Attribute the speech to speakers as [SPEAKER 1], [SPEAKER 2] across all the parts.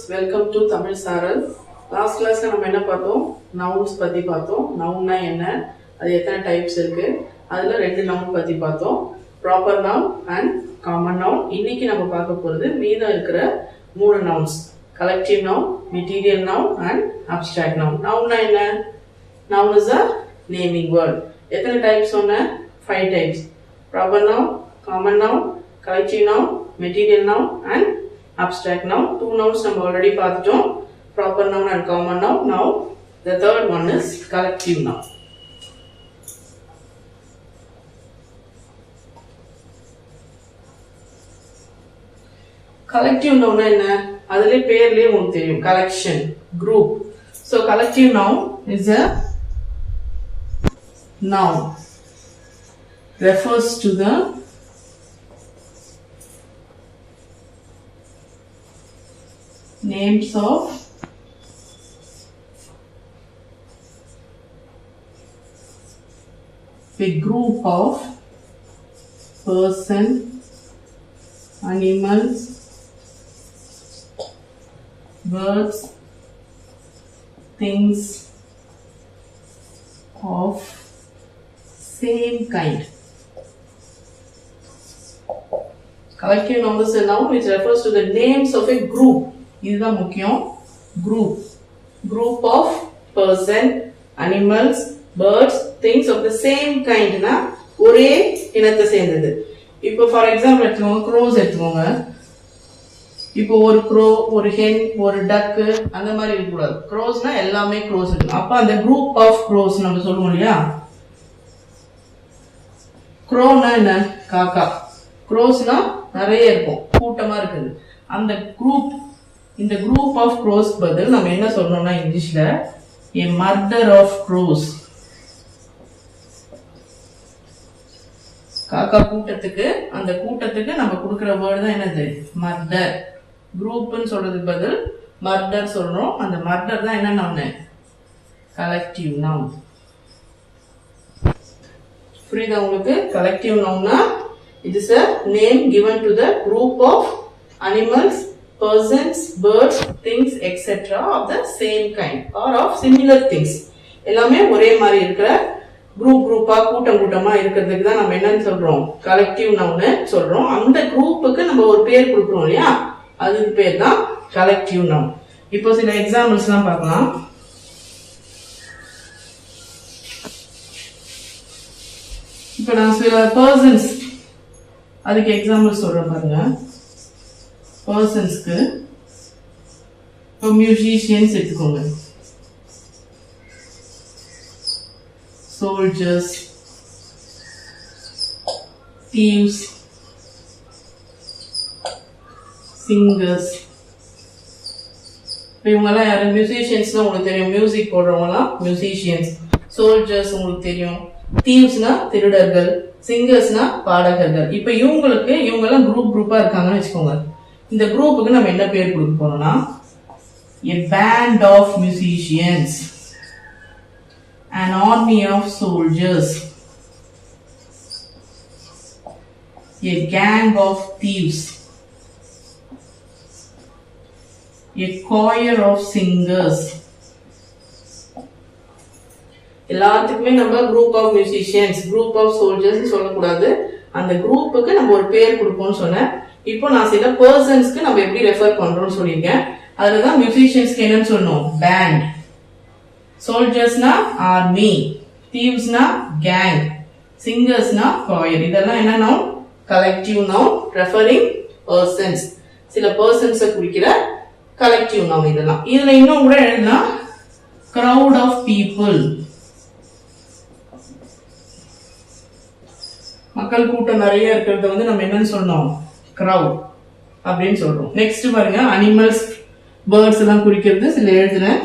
[SPEAKER 1] Welcome to Thamizh Saaral. Last class நம்ம என்ன பார்த்தோம்? Nouns பத்தி பார்த்தோம். Nounனா என்ன? அது எத்தனை டைப்ஸ் இருக்கு? அதுல ரெண்டு noun பத்தி பார்த்தோம். Proper noun and common noun. இன்னைக்கு நம்ம பார்க்க போறது மீதம் இருக்கிற மூணு nouns. Collective noun, material noun and abstract noun. Nounனா என்ன? Noun is a naming word. எத்தனை டைப்ஸ் சொன்ன? 5 types. Proper noun, common noun, collective noun, material noun and abstract noun. Two nouns நம்ம already பார்த்துட்டோம். Proper noun and common noun. Now the third one is collective noun. Collective noun என்ன? அதிலே பேர்லயே உங்களுக்கு தெரியும். Collection, group. So collective noun is a noun. Refers to the names of a group of person, animals, birds, things of same kind. Collective noun is a noun which refers to the names of a group. இதுதான் முக்கியம். group of person, animals, birds, things of the same kind னா ஒரே இனத்தை சேர்ந்தது. இப்போ for example எடுத்துக்கோங்க, crows எடுத்துக்கோங்க. இப்போ ஒரு crow, ஒரு hen, ஒரு duck அந்த மாதிரி இருக்க கூடாது. crowsனா எல்லாமே crows இருக்கு. அப்ப அந்த group of crows நம்ம சொல்லுவோம் இல்லையா? crowனா என்ன? காக்கா. crowsனா நிறைய இருக்கும், கூட்டமா இருக்குது. அந்த இந்த group of crows பதில் நம்ம என்ன சொல்லணும்னா இங்கிலீஷ்ல a murder of crows. காக்கா கூட்டத்துக்கு, அந்த கூட்டத்துக்கு நம்ம கொடுக்கிற வேர்டு தான் என்னது? மர்டர். குரூப்னு சொல்றதுக்கு பதில் மர்டர் சொல்றோம். அந்த மர்டர் தான் என்ன நவுன்? Collective noun. புரியுதா உங்களுக்கு? கலெக்டிவ் நவுன்னா it is a name given to the group of animals, persons, birds, things, etc. of the same kind or of similar things. எல்லாமே ஒரே மாதிரி இருக்கிற குரூப்பா கூட்டமா இருக்கிறதுக்கு தான் நம்ம என்னன்னு சொல்றோம்? கலெக்டிவ் நவுன் சொல்றோம். அந்த குரூப்புக்கு நம்ம ஒரு பேர் கொடுக்கிறோம் இல்லையா? அதுக்கு பேர் தான் கலெக்டிவ் நவுன். இப்போ சில எக்ஸாம்பிள்ஸ்லாம் பார்க்கலாம். இப்போ நான் சில பர்சன்ஸ் அதுக்கு எக்ஸாம்பிள் சொல்றேன் பாருங்க. பர்சன்ஸ்க்கு இப்போ மியூசிஷியன்ஸ் எடுத்துக்கோங்க. Soldiers, thieves, singers. இப்போ இவங்கெல்லாம் யாரு? மியூசிஷியன்ஸ்னா உங்களுக்கு தெரியும், மியூசிக் போடுறவங்கலாம் மியூசிஷியன்ஸ். சோல்ஜர்ஸ் உங்களுக்கு தெரியும், thieves-னா திருடர்கள், சிங்கர்ஸ்னா பாடகர்கள். இப்போ இவங்கெல்லாம் குரூப்பா இருக்காங்கன்னு வச்சுக்கோங்க. இந்த குரூப்புக்கு நம்ம என்ன பேர் கொடுக்க போறோம்னா a band of musicians, an army of soldiers, a gang of thieves, a choir of singers. எல்லாத்துக்குமே நம்ம group of musicians, group of soldiers சொல்லக்கூடாது. அந்த குரூப்புக்கு நம்ம ஒரு பேர் கொடுப்போம்னு சொன்னேன். இப்போ நான் சில பர்சன்ஸ்க்கு நம்ம எப்படி ரெஃபர் பண்றோம்னு சொல்லியிருக்கேன். அதுலதான் மியூசிஷியன்ஸ்க்கு என்னன்னு சொல்லணும்? பேண்ட். சோல்ஜர்ஸ்னா ஆர்மி, தீவ்ஸ்னா கேங், சிங்கர்ஸ்னா choir. இதெல்லாம் என்ன noun? Collective noun referring persons. சில பர்சன்ஸை குறிக்கிற கலெக்டிவ் நவுன் இதெல்லாம். இதுல இன்னும் கூட எழுதலாம் crowd of people. மக்கள் கூட்டம் நிறைய இருக்கிறத வந்து நம்ம என்னன்னு சொல்லணும்? crowd அப்படின்னு சொல்றோம். நெக்ஸ்ட் பாருங்க, அனிமல்ஸ், பேர்ட்ஸ் எல்லாம் குறிக்கிறது சில எழுதுறேன்.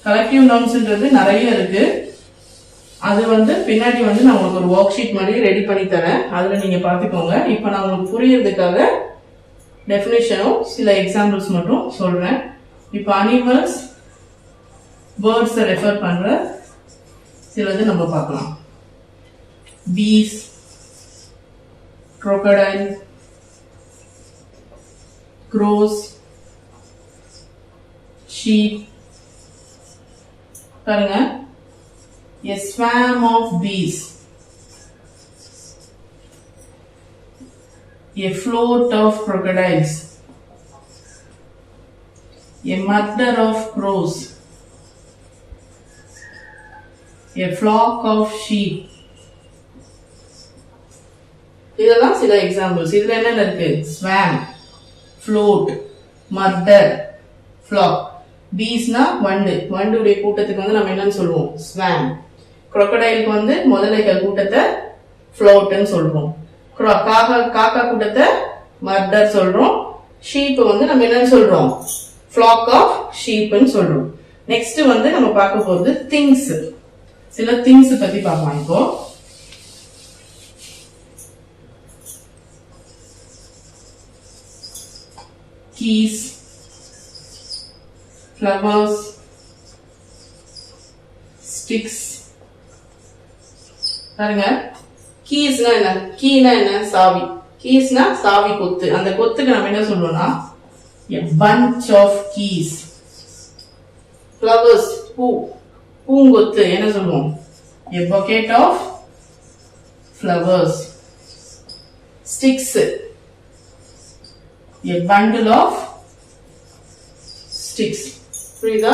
[SPEAKER 1] கலெக்டிவ் நவுன்ஸ்ன்றது நிறைய இருக்கு. அது வந்து பின்னாடி வந்து நான் உங்களுக்கு ஒரு ஒர்க் ஷீட் மாதிரி ரெடி பண்ணி தரேன். அதுல நீங்க பாத்துக்கோங்க. இப்போ நான் உங்களுக்கு புரியறதுக்காக டெஃபினிஷனும் சில எக்ஸாம்பிள்ஸ் மட்டும் சொல்றேன். இப்போ அனிமல்ஸ், பேர்ட்ஸ் ரெஃபர் பண்ற சிலது நம்ம பார்க்கலாம். bees, crocodile, crows, sheep. பாருங்க, a swarm of bees, a float of crocodiles, a murder of crows, a flock of sheep. இதெல்லாம் சில எக்ஸாம்பிள்ஸ். இதுல என்ன இருக்கு? ஸ்வாம், ஃப்ளோட், மர்டர், ஃப்ளாக். பீஸ்னா வண்டு, வண்டுடைய கூட்டத்துக்கு வந்து நம்ம என்னன்னு சொல்லுவோம்? ஸ்வாம். crocodileக்கு வந்து முதலைகள் கூட்டத்தை ஃப்ளோட்னு சொல்றோம். காக்கா கூட்டத்தை மர்டர் சொல்றோம். ஷீப் வந்து நம்ம என்னன்னு சொல்றோம்? flock of sheepன்னு சொல்றோம். நெக்ஸ்ட் வந்து நம்ம பார்க்க போறது திங்ஸ். சில திங்ஸ் பத்தி பார்க்கலாம் இப்போ. keys, flowers, sticks. பாருங்க, கீஸ்னா என்ன? கீனா என்ன? சாவி. கீஸ்னா சாவி கொத்து. அந்த கொத்துக்கு நம்ம என்ன சொல்லுவோம்னா a bunch of keys. flowers, பூ, பூங்கொத்து என்ன சொல்லுவோம்? a bucket of flowers. sticks, a bundle of sticks. புரியுதா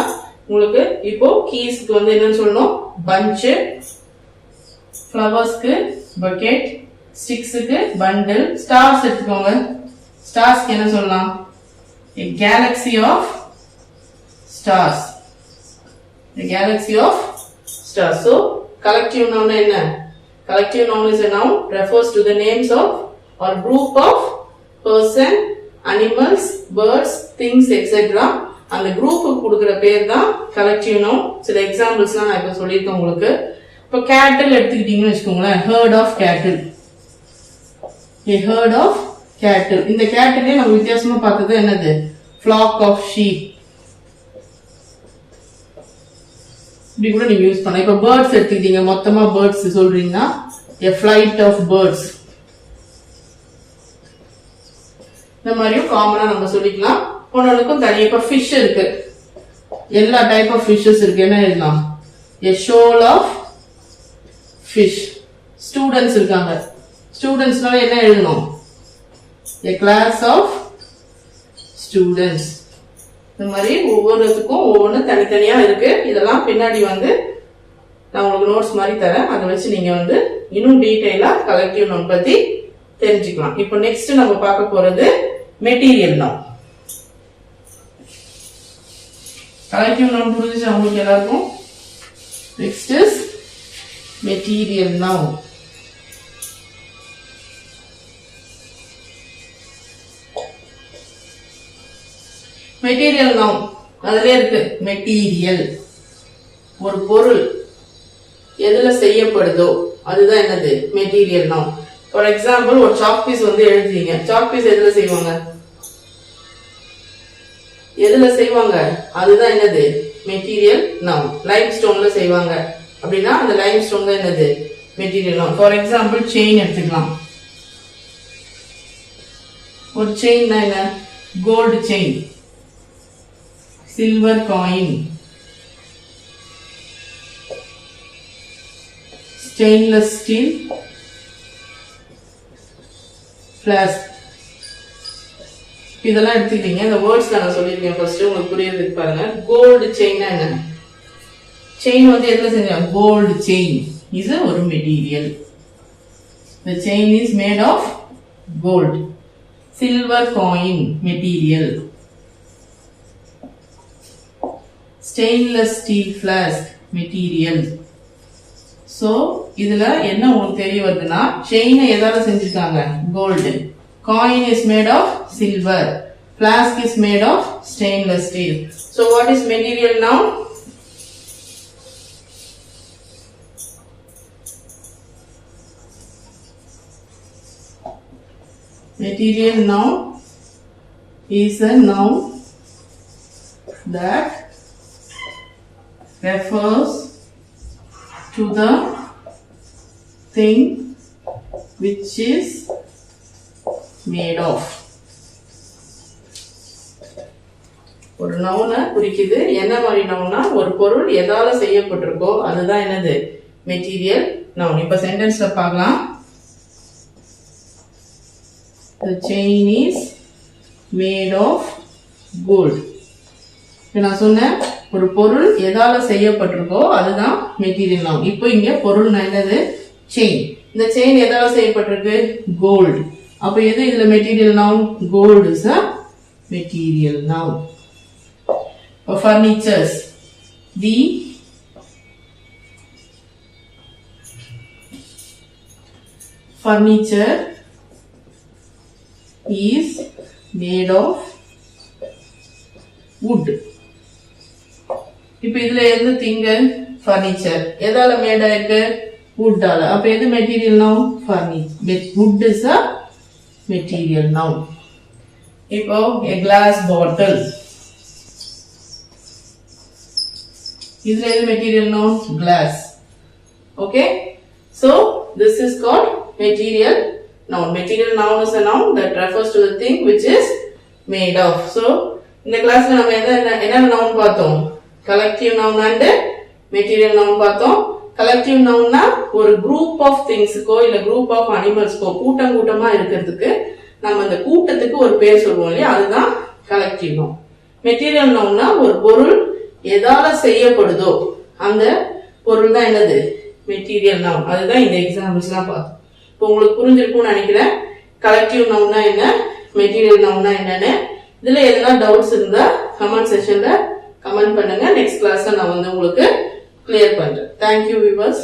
[SPEAKER 1] உங்களுக்கு? இப்போ கீஸ்க்கு வந்து என்னன்னு சொல்லணும்? bunch, ஃப்ளவர்ஸ்க்கு bucket, ஸ்டிக்ஸ்க்கு bundle. ஸ்டார்ஸ் எடுத்துக்கோங்க. ஸ்டார்ஸ்க்கு என்ன சொல்லலாம்? a galaxy of stars. a galaxy of stars. So collective noun என்ன? collective noun is a noun refers to the names of or group of person, animals, birds, things, etc. அந்த குரூப்புக்கு கொடுக்கிற பேர் தான் collective noun. சில எக்ஸாம்பிள்ஸ்லாம் நான் இப்ப சொல்லியிருக்கேன் உங்களுக்கு. இப்போ கேட்டில் எடுத்துக்கிட்டீங்கன்னு வச்சுக்கோங்களேன். Herd of cattle, a herd of cattle. இந்த கேட்டிலே நம்ம வித்தியாசமா பார்த்தது என்னது? flock of sheep. இப்படி கூட நீங்க யூஸ் பண்ணலாம். இப்போ பேர்ட்ஸ் எடுத்துக்கிட்டீங்க, மொத்தமா பேர்ட்ஸ் சொல்றீங்கன்னா a flight of birds. இந்த மாதிரியும் காமனா நம்ம சொல்லிக்கலாம். ஒன்னொன்னுக்கும் தனி. இப்ப ஃபிஷ் இருக்கு, எல்லா டைப் ஆஃப் ஃபிஷஸ் இருக்கு. என்ன எழுதலாம்? a shoal of fish. Students இருக்காங்க, ஸ்டூடெண்ட்ஸ்னால என்ன எழுதணும்? a class of students. இந்த மாதிரி ஒவ்வொருத்துக்கும் ஒவ்வொன்று தனித்தனியா இருக்கு. இதெல்லாம் பின்னாடி வந்து நான் உங்களுக்கு நோட்ஸ் மாதிரி தரேன். அதை வச்சு நீங்க வந்து இன்னும் டீடைலா கலெக்டிவ் நவுன் பத்தி தெரிஞ்சுக்கலாம். இப்போ நெக்ஸ்ட் நம்ம பார்க்க போறது மெட்டீரியல் நவுன். கலெக்டிவ் நவுன் புரிஞ்சுச்சு உங்களுக்கு எல்லாருக்கும்? Next is material noun. Material noun அதுல இருக்கு. மெட்டீரியல் ஒரு பொருள் எதுல செய்யப்படுதோ அதுதான் என்னது? Material noun. ஃபார் எக்ஸாம்பிள், ஒரு சாக் பீஸ் வந்து எழுதுறீங்க. சாக் பீஸ் எதுல செய்வாங்க? எதுல செய்வாங்க? அதுதான் என்னது? Material noun. லைம் ஸ்டோன்ல செய்வாங்க அப்படின்னா அந்த லைம் ஸ்டோன் தான் என்னது? Material noun. For example, chain எடுத்துக்கலாம். ஒரு செயின் என்ன? Gold chain, silver coin, stainless steel flask. இதெல்லாம் எடுத்துக்கிட்டீங்க. இந்த வேர்ட்ஸ் நான் சொல்லியிருக்கேன் ஃபர்ஸ்ட், உங்களுக்கு புரியுறதுக்கு பாருங்க. கோல்டு செயின் என்ன? செயின் வந்து எதுல செஞ்சாங்க? கோல்டு செயின் இஸ் ஒரு material. The chain is made of gold. Silver coin material. Stainless steel flask material. So இதுல என்ன உங்களுக்கு தெரிய வருதுன்னா, செயின் எதால செஞ்சிருக்காங்க? Gold. Coin is made of silver. Flask is made of stainless steel. So what is material now? Material noun is a noun that refers to the thing which is made of. ஒரு நவுனை குறிக்குது. என்ன மாதிரி நவுனா ஒரு பொருள் எதால செய்யப்பட்டிருக்கோ அதுதான் என்னது material noun. இப்ப சென்டென்ஸ்ல பார்க்கலாம். The chain is made of gold. நான் சொன்னேன் ஒரு பொருள் எதால செய்யப்பட்டிருக்கோ அதுதான் மெட்டீரியல் நவுன். இப்போ இங்க பொருள் என்னது செயின். இந்த செயின் எதால செய்யப்பட்டிருக்கு கோல்டு. அப்ப எது இதுல material noun gold is a material noun. Furnitures. The furniture is made of wood. இப்போ இதுல எது திங்கள் furniture எதால மேட் ஆயிருக்கு wood ஆல. அப்ப எது material noun furniture. wood is a material noun. இப்போ a glass bottle இதுல எது material noun glass. Okay, so this is called material noun. Material noun is a noun that refers to the thing which is made of. So இந்த கிளாஸ்ல நம்ம என்ன noun பார்த்தோம் collective noun and material noun பார்த்தோம். collective nounனா ஒரு group of thingsக்கோ இல்ல group of animalsக்கோ கூட்டம் கூட்டமா இருக்கிறதுக்கு நம்ம அந்த கூட்டத்துக்கு ஒரு பேர் சொல்லுவோம் இல்லையா அதுதான் collective noun. material nounனா ஒரு பொருள் எதால செய்யப்படுதோ அந்த பொருள் தான் என்னது மெட்டீரியல் நவுன். அதுதான் இந்த எக்ஸாம்பிள்ஸ்லாம் பார்த்தோம். இப்போ உங்களுக்கு புரிஞ்சிருக்கும்னு நினைக்கிறேன் கலெக்டிவ் நவுன்னா என்ன மெட்டீரியல் நவுன்னா என்னன்னு. இதுல எதனா டவுட்ஸ் இருந்தா கமெண்ட் செக்ஷன்ல கமெண்ட் பண்ணுங்க. நெக்ஸ்ட் கிளாஸ்ல நான் உங்களுக்கு கிளியர் பண்றேன். Thank you viewers.